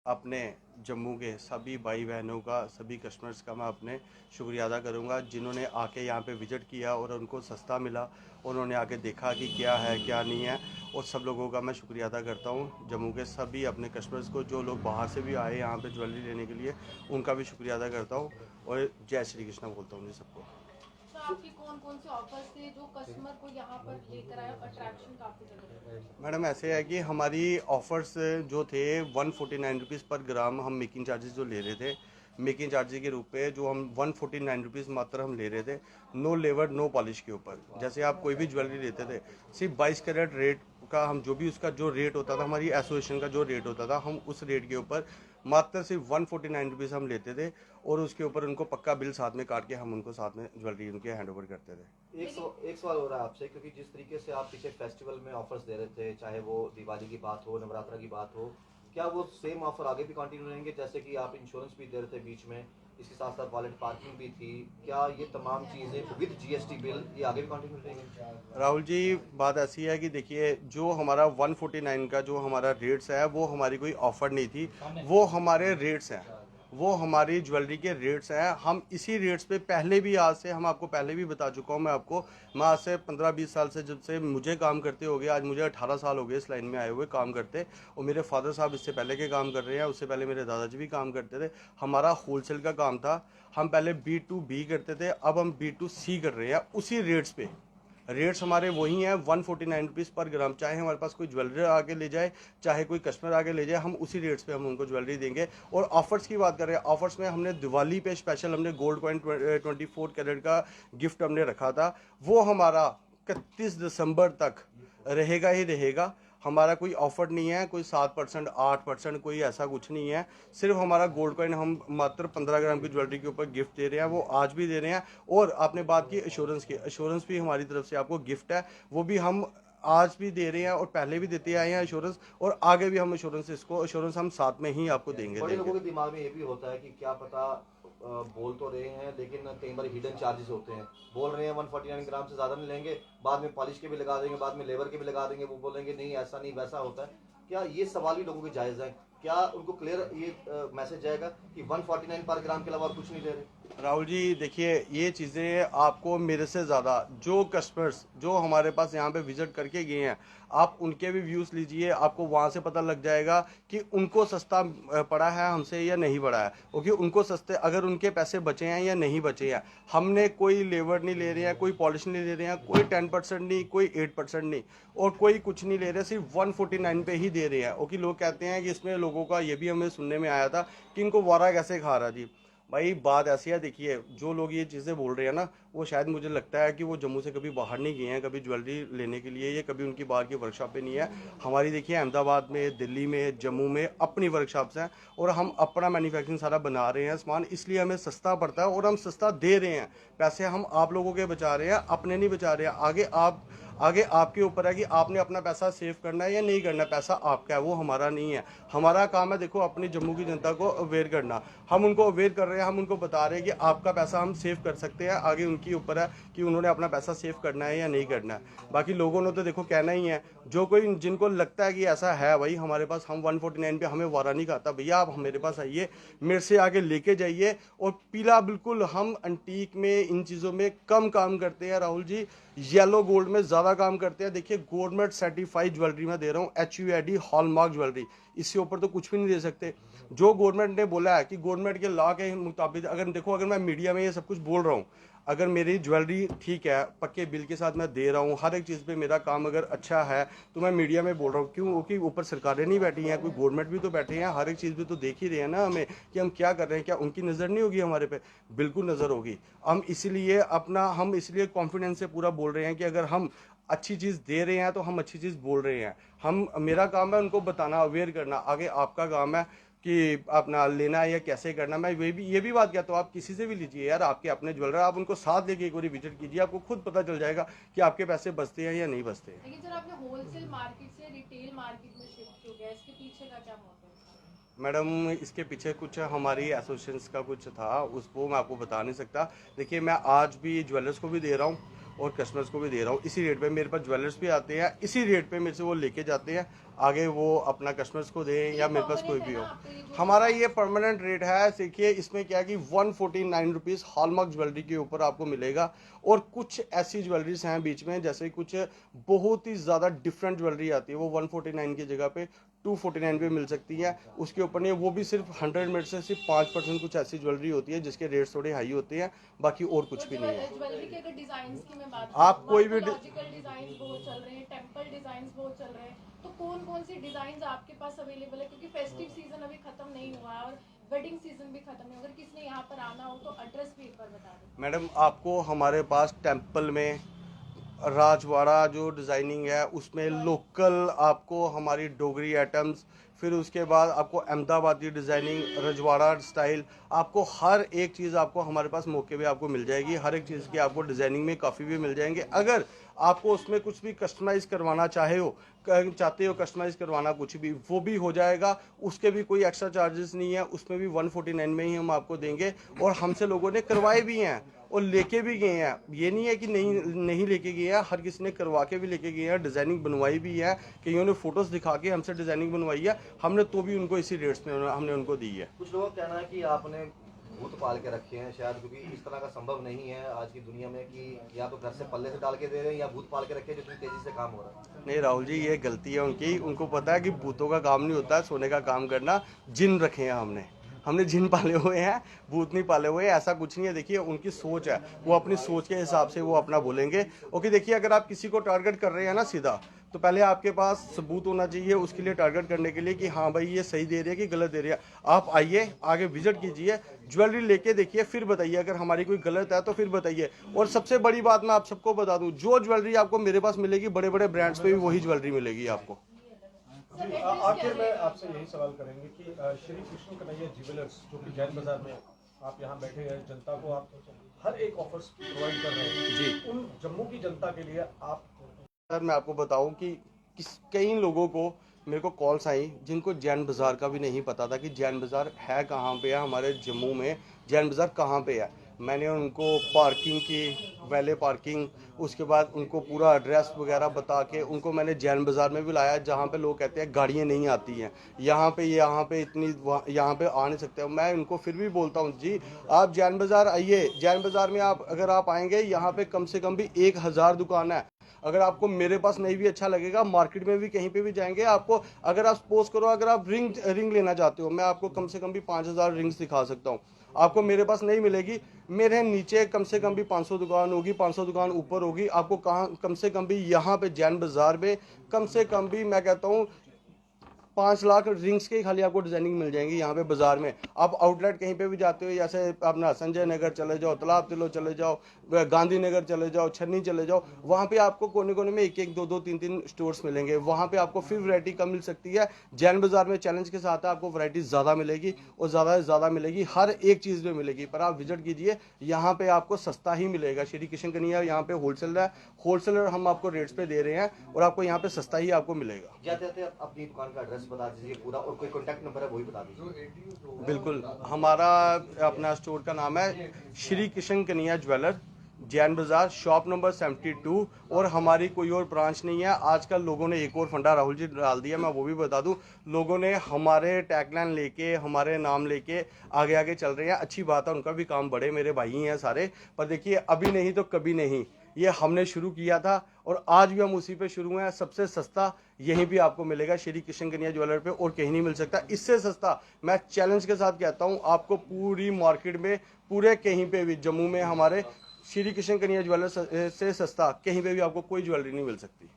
अपने जम्मू के सभी भाई बहनों का, सभी कस्टमर्स का मैं अपने शुक्रिया अदा करूंगा जिन्होंने आके यहाँ पे विज़िट किया और उनको सस्ता मिला। उन्होंने आके देखा कि क्या है क्या नहीं है, और सब लोगों का मैं शुक्रिया अदा करता हूँ। जम्मू के सभी अपने कस्टमर्स को, जो लोग बाहर से भी आए यहाँ पे ज्वेलरी लेने के लिए, उनका भी शुक्रिया अदा करता हूँ। और जय श्री कृष्णा बोलता हूँ जी सबको। तो आपके कौन-कौन से ऑफर्स थे जो कस्टमर को यहाँ पर लेकर आए, अट्रैक्शन काफ़ी ज़्यादा था? मैडम ऐसे है कि हमारी ऑफ़र्स जो थे 149 रुपीज़ पर ग्राम हम मेकिंग चार्जेस जो ले रहे थे, मेकिंग चार्जेस के रूप में जो हम 149 रुपीज़ मात्र हम ले रहे थे, नो लेवर नो पॉलिश के ऊपर। जैसे आप कोई भी ज्वेलरी लेते थे, सिर्फ 22 कैरेट रेट का हम जो भी उसका जो रेट होता था, हमारी एसोसिएशन का जो रेट होता था, हम उस रेट के ऊपर मात्र सिर्फ 149 रुपीज़ हम लेते थे, और उसके ऊपर उनको पक्का बिल साथ में काट के हम उनको साथ में ज्वेलरी उनके हैंड ओवर करते थे। एक सवाल हो रहा है आपसे, क्योंकि जिस तरीके से आप पीछे फेस्टिवल में ऑफर्स दे रहे थे, चाहे वो दिवाली की बात हो, नवरात्रा की बात हो, क्या वो सेम ऑफर आगे भी कंटिन्यू रहेंगे? जैसे कि आप इंश्योरेंस भी दे रहे थे बीच में, इसके साथ साथ वॉलेट पार्किंग भी थी, क्या ये तमाम चीज़ें विद जीएसटी बिल ये आगे भी कंटिन्यू रहेंगे? राहुल जी, बात ऐसी है कि देखिए, जो हमारा 149 का जो हमारा रेट्स है, वो हमारी कोई ऑफ़र नहीं थी, वो हमारे रेट्स हैं, वो हमारी ज्वेलरी के रेट्स हैं। हम इसी रेट्स पे पहले भी, आज से हम आपको पहले भी बता चुका हूँ मैं आज से 15-20 साल से, जब से मुझे काम करते हो गए, आज मुझे 18 साल हो गए इस लाइन में आए हुए काम करते, और मेरे फादर साहब इससे पहले के काम कर रहे हैं, उससे पहले मेरे दादाजी भी काम करते थे। हमारा होलसेल का काम था, हम पहले B2B करते थे, अब हम B2C कर रहे हैं उसी रेट्स पे। रेट्स हमारे वही हैं, 149 रुपीज़ पर ग्राम। चाहे हमारे पास कोई ज्वेलरी आके ले जाए, चाहे कोई कस्टमर आके ले जाए, हम उसी रेट्स पे हम उनको ज्वेलरी देंगे। और ऑफर्स की बात करें, ऑफर्स में हमने दिवाली पे स्पेशल हमने गोल्ड कॉइन 24 कैरेट का गिफ्ट हमने रखा था। वो हमारा 31 दिसंबर तक रहेगा ही रहेगा। हमारा कोई ऑफर नहीं है, कोई 7%, 8%, कोई ऐसा कुछ नहीं है। सिर्फ हमारा गोल्ड कॉइन हम मात्र 15 ग्राम की ज्वेलरी के ऊपर गिफ्ट दे रहे हैं, वो आज भी दे रहे हैं। और आपने बात की एश्योरेंस की, एश्योरेंस भी हमारी तरफ से आपको गिफ्ट है, वो भी हम आज भी दे रहे हैं और पहले भी देते आए हैं एश्योरेंस, और आगे भी हम एश्योरेंस, इसको एश्योरेंस हम साथ में ही आपको देंगे बड़े लोगों देंगे। के दिमाग में ये भी होता है कि क्या पता बोल तो रहे हैं, लेकिन कई बार हिडन चार्जेस होते हैं। बोल रहे हैं 149 ग्राम से ज़्यादा नहीं लेंगे, बाद में पॉलिश के भी लगा देंगे, बाद में लेबर के भी लगा देंगे, वो बोलेंगे नहीं ऐसा नहीं वैसा होता है। क्या ये सवाल भी लोगों के जायज़ है? क्या उनको क्लियर ये मैसेज जाएगा कि 149 पर ग्राम के अलावा और कुछ नहीं ले रहे? राहुल जी, देखिए, ये चीज़ें आपको मेरे से ज़्यादा, जो कस्टमर्स जो हमारे पास यहाँ पे विज़िट करके गए हैं, आप उनके भी व्यूज़ लीजिए, आपको वहाँ से पता लग जाएगा कि उनको सस्ता पड़ा है हमसे या नहीं पड़ा है, क्योंकि उनको सस्ते, अगर उनके पैसे बचे हैं या नहीं बचे हैं। हमने कोई लेबर नहीं ले रहे हैं, कोई पॉलिश नहीं ले रहे हैं, कोई 10% नहीं, कोई 8% नहीं, और कोई कुछ नहीं ले रहे, सिर्फ 149 पे ही दे रहे हैं। क्योंकि लोग कहते हैं कि इसमें लोगों का ये भी हमें सुनने में आया था कि इनको वारा कैसे खा रहा जी। भाई बात ऐसी है, देखिए, जो लोग ये चीज़ें बोल रहे हैं ना, वो शायद मुझे लगता है कि वो जम्मू से कभी बाहर नहीं गए हैं, कभी ज्वेलरी लेने के लिए, ये कभी उनकी बाहर की वर्कशॉप पे नहीं है। हमारी देखिए अहमदाबाद में, दिल्ली में, जम्मू में अपनी वर्कशॉप्स हैं, और हम अपना मैन्युफैक्चरिंग सारा बना रहे हैं सामान, इसलिए हमें सस्ता पड़ता है और हम सस्ता दे रहे हैं। पैसे हम आप लोगों के बचा रहे हैं, अपने नहीं बचा रहे हैं। आगे आपके ऊपर है कि आपने अपना पैसा सेव करना है या नहीं करना। पैसा आपका है, वो हमारा नहीं है। हमारा काम है, देखो, अपनी जम्मू की जनता को अवेयर करना। हम उनको अवेयर कर रहे हैं, हम उनको बता रहे हैं कि आपका पैसा हम सेव कर सकते हैं। आगे उनके ऊपर है कि उन्होंने अपना पैसा सेव करना है या नहीं करना है। बाकी लोगों ने तो देखो कहना ही है, जो कोई जिनको लगता है कि ऐसा है भाई हमारे पास, हम 149 पे हमें वारा नहीं खाता, भैया आप मेरे पास आइए, मेरे से आगे लेके जाइए। और पीला बिल्कुल, हम अंटीक में इन चीज़ों में कम काम करते हैं राहुल जी, येलो गोल्ड में ज़्यादा काम करते हैं। देखिए, गवर्नमेंट सर्टिफाइड ज्वेलरी मैं दे रहा हूँ, HUID हॉलमार्क ज्वेलरी, इससे ऊपर तो कुछ भी नहीं दे सकते। जो गवर्नमेंट ने बोला है कि गवर्नमेंट के लॉ के मुताबिक, अगर देखो, अगर मैं मीडिया में ये सब कुछ बोल रहा हूँ, अगर मेरी ज्वेलरी ठीक है, पक्के बिल के साथ मैं दे रहा हूँ, हर एक चीज़ पे मेरा काम अगर अच्छा है, तो मैं मीडिया में बोल रहा हूँ। क्यों? क्योंकि ऊपर सरकारें नहीं बैठी हैं, कोई गवर्नमेंट भी तो बैठे हैं, हर एक चीज़ भी तो देख ही रहे हैं ना हमें कि हम क्या कर रहे हैं। क्या उनकी नज़र नहीं होगी हमारे पे? बिल्कुल नज़र होगी। हम इसलिए कॉन्फिडेंस से पूरा बोल रहे हैं कि अगर हम अच्छी चीज़ दे रहे हैं तो हम अच्छी चीज़ बोल रहे हैं। हम, मेरा काम है उनको बताना, अवेयर करना, आगे आपका काम है कि अपना लेना है या कैसे करना। मैं ये भी बात कहता हूँ, आप किसी से भी लीजिए यार, आपके अपने ज्वेलर, आप उनको साथ लेके एक बार विजिट कीजिए, आपको खुद पता चल जाएगा कि आपके पैसे बचते हैं या नहीं बचते। लेकिन सर आपने होलसेल मार्केट से रिटेल मार्केट में शिफ्ट हो गया, इसके पीछे का क्या मोटिव था? मैडम, इसके पीछे कुछ हमारी एसोसिएशंस का कुछ था, उसको मैं आपको बता नहीं सकता। देखिए, मैं आज भी ज्वेलर्स को भी दे रहा हूँ, और कस्टमर्स को भी दे रहा हूँ। इसी रेट पे मेरे पास ज्वेलर्स भी आते हैं, इसी रेट पे मेरे से वो लेके जाते हैं, आगे वो अपना कस्टमर्स को दें या मेरे पास कोई भी हो। हमारा ये परमानेंट रेट है। देखिए इसमें क्या है कि 149 रुपीज़ हॉलमार्क ज्वेलरी के ऊपर आपको मिलेगा। और कुछ ऐसी ज्वेलरीज हैं बीच में, जैसे कुछ बहुत ही ज़्यादा डिफरेंट ज्वेलरी आती है, वो 149 की जगह पे 249 पे मिल सकती है। उसके ऊपर नहीं, वो भी सिर्फ 100 में से सिर्फ 5% कुछ ऐसी ज्वेलरी होती है जिसके रेट्स थोड़े हाई होते हैं, बाकी और कुछ भी नहीं है। ज्वेलरी के अगर डिजाइन की मैं बात आप कोई भी लॉजिकल डिजाइन बहुत चल रहे हैं, टेम्पल डिजाइन बहुत चल रहे हैं, तो कौन कौन सी डिजाइन आपके पास अवेलेबल है? क्योंकि फेस्टिव सीजन अभी खत्म नहीं हुआ है और वेडिंग सीजन भी खत्म नहीं। अगर किसी ने यहाँ पर आना हो तो एड्रेस भी एक बार बता दें। मैडम आपको हमारे पास टेम्पल में राजवाड़ा जो डिज़ाइनिंग है उसमें लोकल आपको हमारी डोगरी आइटम्स, फिर उसके बाद आपको अहमदाबादी डिज़ाइनिंग, रजवाड़ा स्टाइल, आपको हर एक चीज़ आपको हमारे पास मौके पे आपको मिल जाएगी। हर एक चीज़ की आपको डिज़ाइनिंग में काफ़ी भी मिल जाएंगे। अगर आपको उसमें कुछ भी कस्टमाइज़ करवाना चाहते हो कस्टमाइज़ करवाना कुछ भी, वो भी हो जाएगा। उसके भी कोई एक्स्ट्रा चार्जेस नहीं है, उसमें भी 149 में ही हम आपको देंगे। और हमसे लोगों ने करवाए भी हैं और लेके भी गए हैं, ये नहीं है कि नहीं लेके गए हैं, हर किसी ने करवा के भी लेके गए हैं, डिज़ाइनिंग बनवाई भी है, कईयों ने फोटोज़ दिखा के हमसे डिज़ाइनिंग बनवाई है हमने, तो भी उनको इसी रेट्स में हमने उनको दी है। कुछ लोगों का कहना है कि आपने भूत पाल के रखे हैं शायद, क्योंकि इस तरह का संभव नहीं है आज की दुनिया में कि या तो घर से पल्ले से डाल के दे रहे हैं या भूत पाल के रखे हैं जो इतनी तेजी से काम हो रहा है। नहीं राहुल जी, ये गलती है उनकी। उनको पता है कि भूतों का काम नहीं होता है सोने का काम करना। जिन रखे हैं हमने जिन पाले हुए हैं, भूत नहीं पाले हुए, ऐसा कुछ नहीं है। देखिए उनकी सोच है, वो अपनी सोच के हिसाब से वो अपना बोलेंगे। ओके, देखिए अगर आप किसी को टारगेट कर रहे हैं ना सीधा, तो पहले आपके पास सबूत होना चाहिए उसके लिए, टारगेट करने के लिए कि हाँ भाई ये सही दे रही है कि गलत दे रही है। आप आइए, आगे विजिट कीजिए, ज्वेलरी लेके देखिए, फिर बताइए। अगर हमारी कोई गलत है तो फिर बताइए। और सबसे बड़ी बात मैं आप सबको बता दूं, जो ज्वेलरी आपको मेरे पास मिलेगी, बड़े बड़े ब्रांड्स पे भी वही ज्वेलरी मिलेगी आपको। आखिर में आपसे यही सवाल करेंगे कि श्री कृष्ण कन्हैया ज्वेलर्स जो कि जैन बाजार में आप यहाँ बैठे हैं, जनता को आप हर एक ऑफर्स प्रोवाइड कर रहे हैं जी। उन जम्मू की जनता के लिए आप सर मैं आपको बताऊं कि कई लोगों को मेरे को कॉल्स आई जिनको जैन बाज़ार का भी नहीं पता था कि जैन बाज़ार है कहाँ पे है, हमारे जम्मू में जैन बाज़ार कहाँ पे है। मैंने उनको पार्किंग की, वैले पार्किंग, उसके बाद उनको पूरा एड्रेस वगैरह बता के उनको मैंने जैन बाज़ार में भी लाया, जहाँ पे लोग कहते हैं गाड़ियाँ नहीं आती हैं यहाँ पे इतनी यहाँ पे आ नहीं सकते। मैं उनको फिर भी बोलता हूँ जी आप जैन बाज़ार आइए। जैन बाज़ार में अगर आप आएंगे, यहाँ पे कम से कम भी 1000 दुकान है। अगर आपको मेरे पास नहीं भी अच्छा लगेगा, मार्केट में भी कहीं पे भी जाएंगे आपको, अगर आप सपोज करो अगर आप रिंग लेना चाहते हो, मैं आपको कम से कम भी 5000 रिंग्स दिखा सकता हूँ। आपको मेरे पास नहीं मिलेगी, मेरे नीचे कम से कम भी 500 दुकान होगी, 500 दुकान ऊपर होगी। आपको कहाँ कम से कम भी यहाँ पे जैन बाज़ार में कम से कम भी मैं कहता हूँ 5 लाख रिंग्स के खाली आपको डिजाइनिंग मिल जाएंगी यहाँ पे बाजार में। आप आउटलेट कहीं पे भी जाते हो, जैसे अपना संजय नगर चले जाओ, तालाब तिलो चले जाओ, गांधीनगर चले जाओ, छन्नी चले जाओ, वहाँ पे आपको कोने कोने में 1-1, 2-2, 3-3 स्टोर्स मिलेंगे। वहाँ पे आपको फिर वैरायटी कम मिल सकती है। जैन बाजार में चैलेंज के साथ है, आपको वैरायटी ज़्यादा मिलेगी और ज़्यादा से ज़्यादा मिलेगी, हर एक चीज़ में मिलेगी। पर आप विजिट कीजिए, यहाँ पे आपको सस्ता ही मिलेगा। श्री कृष्ण कन्हैया यहाँ पे होलसेलर हम आपको रेट्स पे दे रहे हैं और आपको यहाँ पे सस्ता ही आपको मिलेगा। जाते जाते अपनी दुकान का एड्रेस बता दीजिए पूरा, और कोई कॉन्टैक्ट नंबर है वही बता दीजिए। बिल्कुल, हमारा अपना स्टोर का नाम है श्री कृष्ण कन्हैया ज्वेलर, जैन बाजार, शॉप नंबर 72। और हमारी कोई और ब्रांच नहीं है। आजकल लोगों ने एक और फंडा राहुल जी डाल दिया, मैं वो भी बता दूं। लोगों ने हमारे टैगलाइन लेके, हमारे नाम लेके आगे आगे चल रहे हैं। अच्छी बात है, उनका भी काम बढ़े, मेरे भाई हैं सारे। पर देखिए अभी नहीं तो कभी नहीं, ये हमने शुरू किया था और आज भी हम उसी पे शुरू हैं। सबसे सस्ता यहीं भी आपको मिलेगा श्री कृष्ण कन्हैया ज्वेलर पे, और कहीं नहीं मिल सकता इससे सस्ता। मैं चैलेंज के साथ कहता हूं, आपको पूरी मार्केट में, पूरे कहीं पे भी जम्मू में हमारे श्री कृष्ण कन्हैया ज्वेलर से सस्ता कहीं पे भी आपको कोई ज्वेलरी नहीं मिल सकती।